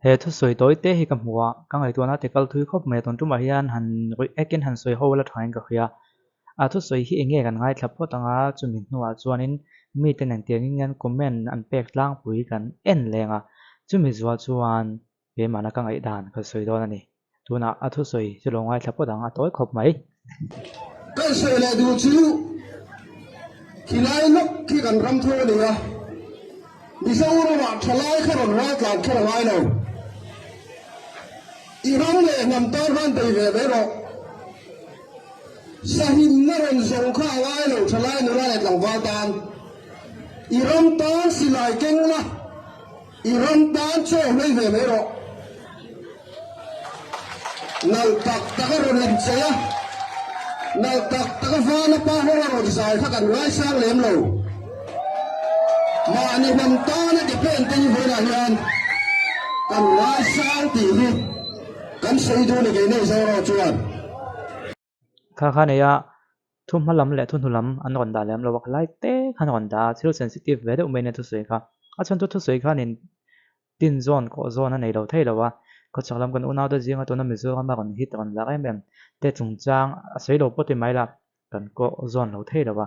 he thu soi tối te hi kam huwa ka ngai tu na te kal thui khop me ton tu ma hian han roi ekin han soi ho la thain ka khia a thu soi hi enge kan ngai thla pho tanga chumi hnuwa chuanin mi ten an tiang in comment an pek tlang pui kan en lenga chumi zual chuan be mana ka ngai dan ka soi don ani tuna a thu soi chu lo ngai thla pho tanga toi khop mai kan soi le du chu khilai nok khi kan ram tho ni ya mi sau ro wa thalai kha ron wa tlang kha rai lo i ram le nam tar van dei ve ro sahim na ron zong kha wai lo thalai nu ra le tlang wa tan i ram tan silai keng na i ram tan cho le ve ro nal tak ta ro len che ya nal tak ta fa na pa ho ro sai kha kan rai sang lem lo mà anh em ta nó cái bên tay với là nhân cần lái sang thì đi cần xây thôi này cái này sao rồi chuan kha này ya thum halam le thun hulam an ron da lem lo wak lai te khan ron da thil sensitive ve de umene thu soi kha a chan tu thu soi kha nin tin zone ko zone nei lo thei lo wa ko chaklam kan unau da jinga to na mi zo ma kon hit ron la em te chung chang a sei lo poti mai la kan ko zone lo thei lo wa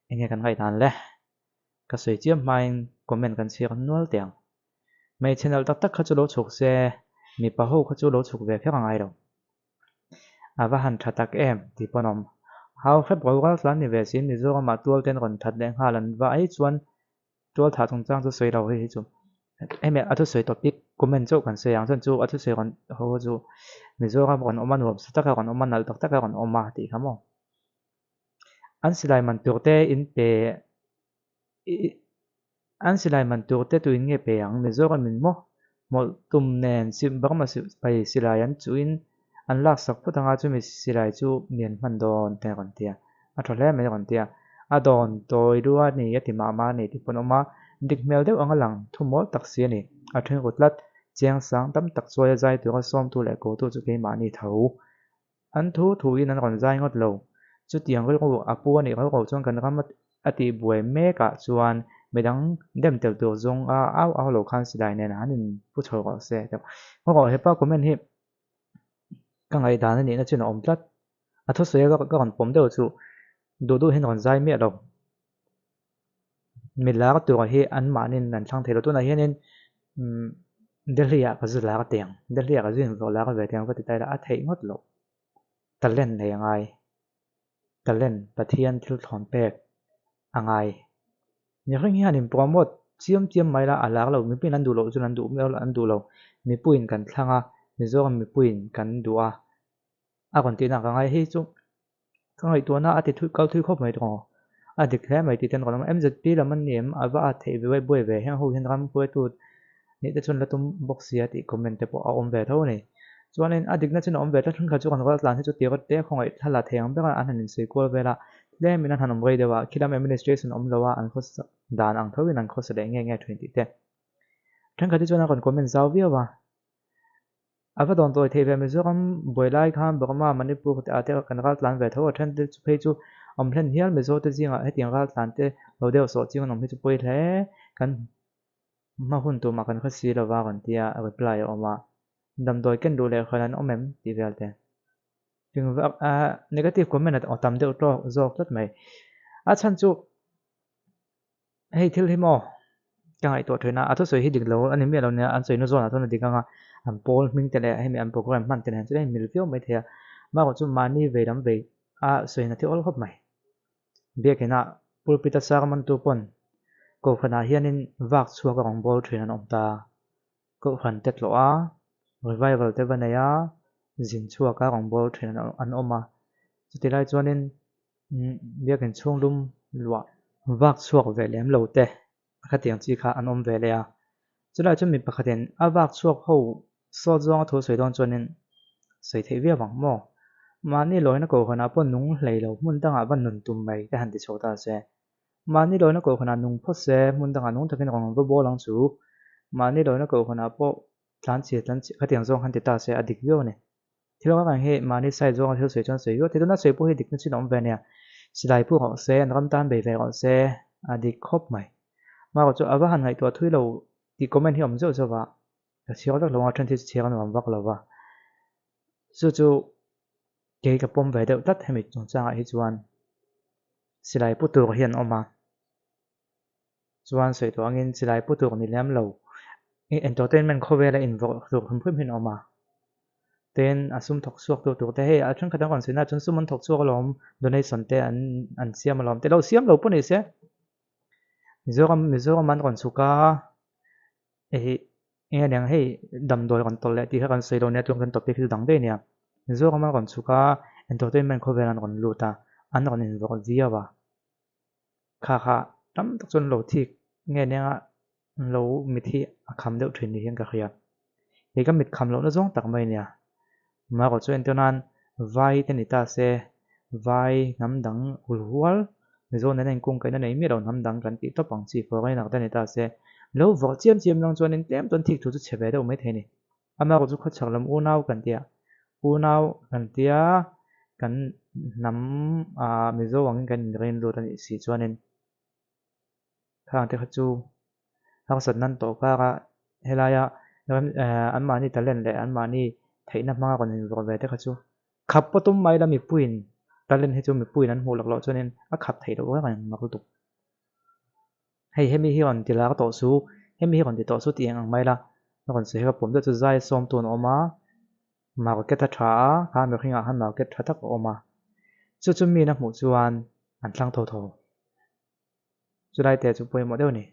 enge kan ngai dan le ka soi chiam mai comment kan share nual tiang mai channel tak tak kha chu lo chuk se mi pa ho kha chu lo chuk ve phek angai lo ava han thatak em ti panom how phép gọi qua lan ni về xin thì do mà tuol ten còn thật đen ha lần và ấy chuan tuol thả thùng trang cho sấy đầu hay chú em mẹ ở thứ sấy topic comment cho còn sấy yang chân chú ở thứ sấy còn hồ chú mình do còn ôm ăn hộp tất cả còn ôm ăn nal tất cả còn ôm mà thì không không anh xin lại mình tuột te in pe anh xin lại mình tuột te tụi nghe pe yang mình do còn mình một tụm nền sim bấm mà phải xin lại anh chú in an lak sak phu tanga chu mi silai chu mian man don te kon tia a thole me kon tia a don toi ruwa ni ati ma ni ti ponoma dik mel deuh anga lang thumol taksi ni a then kutlat chiang sang tam tak choi zai tu som tu le ko tu chu ke ma ni tho an thu in an kon zai ngot lo chu tiang ko apu ni ko chong kan kam ati buai me ka chuan medang dem tel tu zong a au lo khan silai ne na hanin pu chho ko se ko hepa comment hi ka ngai dan ani na chin om tlat a thu se ga kon pom deuh chu du hin on zai me lo mi la ka tu hi an ma nin nan thlang thelo tu na hianin delhi ya ka zula ka tiang delhi ya ka zin zo la ka ve tiang ka ti tai la a thei ngot lo talent nei angai talent pathian thil thon pek angai ni ring hianin promote chiam mai la alak lo mi pin an du lo chu an du me lo an du lo mi puin kan thlanga mi zo mi puin kan du'a a kon ti na ka ngai hi chu ka ngai tu na ati thu kal thu khop mai to a dik he mai ti ten kon mzp la man nim ava a thei ve boi ve hang ho hin ram poi tu ni te chun la tum box ya ti comment te po a om ve tho ni chuanin a dik na chun om ve ta thun kha chu kon ko tlan chu ti ko te khongai thala theng be an hanin sei kol vela le min an hanom rei dewa khilam administration om lawa an khos dan ang thowin an khos le nge 20 te thang kha ti chuna kon comment zaw viawa ava don toi thei ve mizoram boilai khan burma manipur te ate kan ral tlan ve tho then te chu phei chu om hlen hial mizo te jinga he tiang ral tlan te lo deu so chinga nom hi chu poi hle kan ma hun tu ma kan kha si lawa kan tia reply oma dam doi ken du le khalan omem ti vel te ting va a negative comment at otam deu to zok tat mai a chan chu hei thil hi mo ka ngai to thoina a thu soi hi dik lo ani me lo ne an soi no zona thona dikanga an pol ming tele ai mi an program man tele chu ai mil fio mai thea ma ko chu mani ve ram ve a soi na thi ol khop mai be kena pulpita sarman tu pon ko khana hianin wak chua ka rong bol thrin an om ta ko khan tet lo a revival te banaya zin chua ka rong bol thrin an oma chu ti lai chuanin be ken chung lum lwa wak chuak ve lem lo te khatiang chi kha an om ve le a chulai chu mi pakhaten awak chuak ho so zong tho soi don chuanin sei thei ve wang mo mani loina ko khana pon nung hlei lo mun tanga ban nun tum mai te han ti chota se mani loina ko khana nung pho se mun tanga nung takin rong bo bolang chu mani loina ko khana po tlan chi khatiang zong han ti ta se adik yo ne thilo ka he mani sai zong thil soi chon soi yo te na soi po he dik na chin om ve ne silai pu ho se an ram tan be ve ho se adik khop mai ma ko chu awa han ngai to thui lo ti comment hi om zo zo wa cái chiếu rất lâu trên thì chiếu nó vắt lâu và chú cái bom về đâu tất hay mình chúng ta hay chuan xí lại bút tụ hiện ôm mà chuan sợi tụ anh xí lại bút tụ ni lem lâu entertainment khoe về là involve tụ không phim hiện ôm mà tên asum thọc suộc tụ thế hay chân cái đó còn xin là chân sum thọc suộc lom donation te an siam lom te đâu siam lâu bún này sẽ Mizoram man còn suka nghe đang hay đầm đồi còn tole thì kan sei lo ne tung kan topic dang de nia Mizoram man còn suka entertainment khoe về là còn luta an còn involve via ba kha tam tak chon lo thi nghe nè lo mi thi kham deuh thin ni hian ka khia he ka mit kham lo na zong tak mai nia ma ko chen tonan vai te ni ta se vai nam dang ulhual mizo na nen kung kai na nei mi ro nam dang kan ti to pang chi fo kai nak ta ni ta se lo vo chiam long chuan in tem ton thik thu chu cheve do mai the ni ama ko chu kho chak lam u nau kan tia kan nam mizo wang kan ren lo tan si chuan in khang te khachu hak sat nan to ka helaya an mani talent le an mani theina ma kon in ro ve te khachu khap patum mai la mi puin talent he chu mi puin an hu lak lo chuanin a khap thei do wa kan ma ku tu hei hemi hi on tila ka to su hemi hi on ti to su tiang ang mai la na kon se ka pom da chu zai som tu no ma ma ko ke ta tha ha mi khinga han ma ke tha tak o ma chu mi na mu chuan an tlang tho tho chu dai te chu poi mo deu ni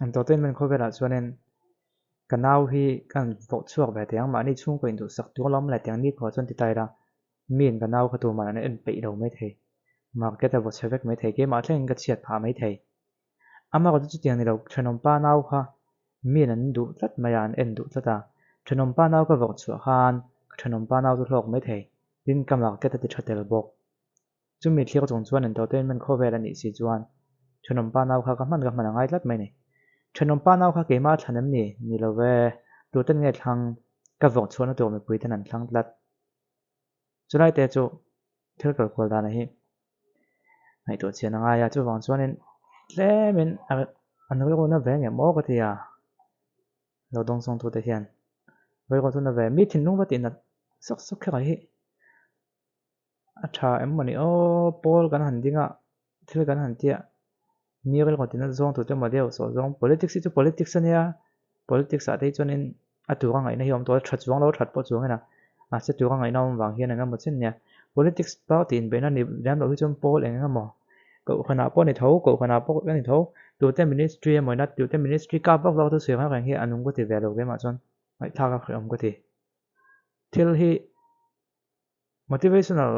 entertainment khoe về là chuanin kanau hi kan vo chuak ve tiang ma ni chung ko in du sak tu lom la tiang ni ko chon ti tai ra min kanau khatu ma na en pe do mai the market a vo chevek mai the ke ma thleng ka chiat pha mai the ama ko chu tiang ni lo thenom pa nau kha min an du tlat mai an en du tlata thenom pa nau ka vo chu khan thenom pa nau tu hlok mai the din ka market a ti thatel bok chu mi thlir chong chuan entertainment khoe ve la ni si chuan thenom pa nau kha ka man ngai tlat mai ni thenom pa nau kha ke ma thanem ni lo ve tu ten nge thlang ka vo chuan tu mi pui ten an thlang tlat chu lai te chu thil kal kwal da na hi ngai to chen nga ya chu wang chuanin tle min an ro na ve nge mo ka ti ya lo dong song tu te hian ve ko chu na ve mi thin nu ba ti na sok kha hi a tha em mani o pol kan han dinga thil kan han tia mi rel ko tin zong tu te ma deu so zong politics chu politics ania politics a te chuanin a tu nga ngai na hiom to that chuang lo that po chuang na a se tu nga ngai nom wang hian nga mo chen nia politics pa tin be na ni ram lo hi chom pol enga mo ko khana po ni tho ko khana po ni tho tu te ministry mo na tu te ministry ka bak lo tu se nga hi anung ko ti ve lo ge ma chon ai tha ka khom ko ti thil hi motivational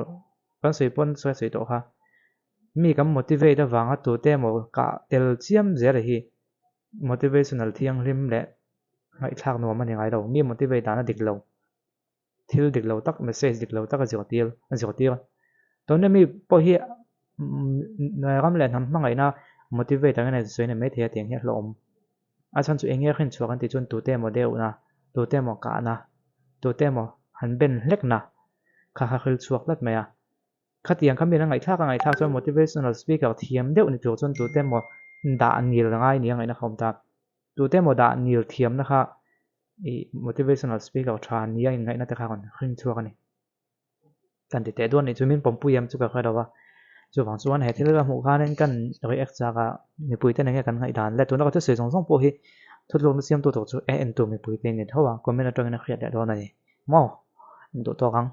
kan sei pon sei to ha mi kam motivate wanga tu te mo ka tel chiam zer hi motivational thiang lim le ngai thak no ma ni ngai lo mi motivate ta na dik lo thil dik lo tak message dik lo tak a zio tir to ne mi po hi na ram le nam ma ngai na motivate ta na soi ne me the tiang hi hlom a chan chu enge khin chuak an ti chun tu te mo deu na tu te mo ka na tu te mo han ben lek na kha khil chuak lat me a khatiang kami na ngai thak chuan motivational speaker thiam deuh ni tur chuan tu te mo da anil ngai ni ngai na khom ta tu te mo da anil thiam na kha motivational speaker tha ni in ngai na te kha kon khin chuak ani kan ti te don ni chumin pom puyam chu ka kha dawa chu wang chuan he thil la mu kha nen kan react cha ka mi pui te nge kan ngai dan le tu na ko se song song po hi thut lo na siam tu to chu en tu mi pui te ni thawa comment atang na khriat da do na ni mo do to kang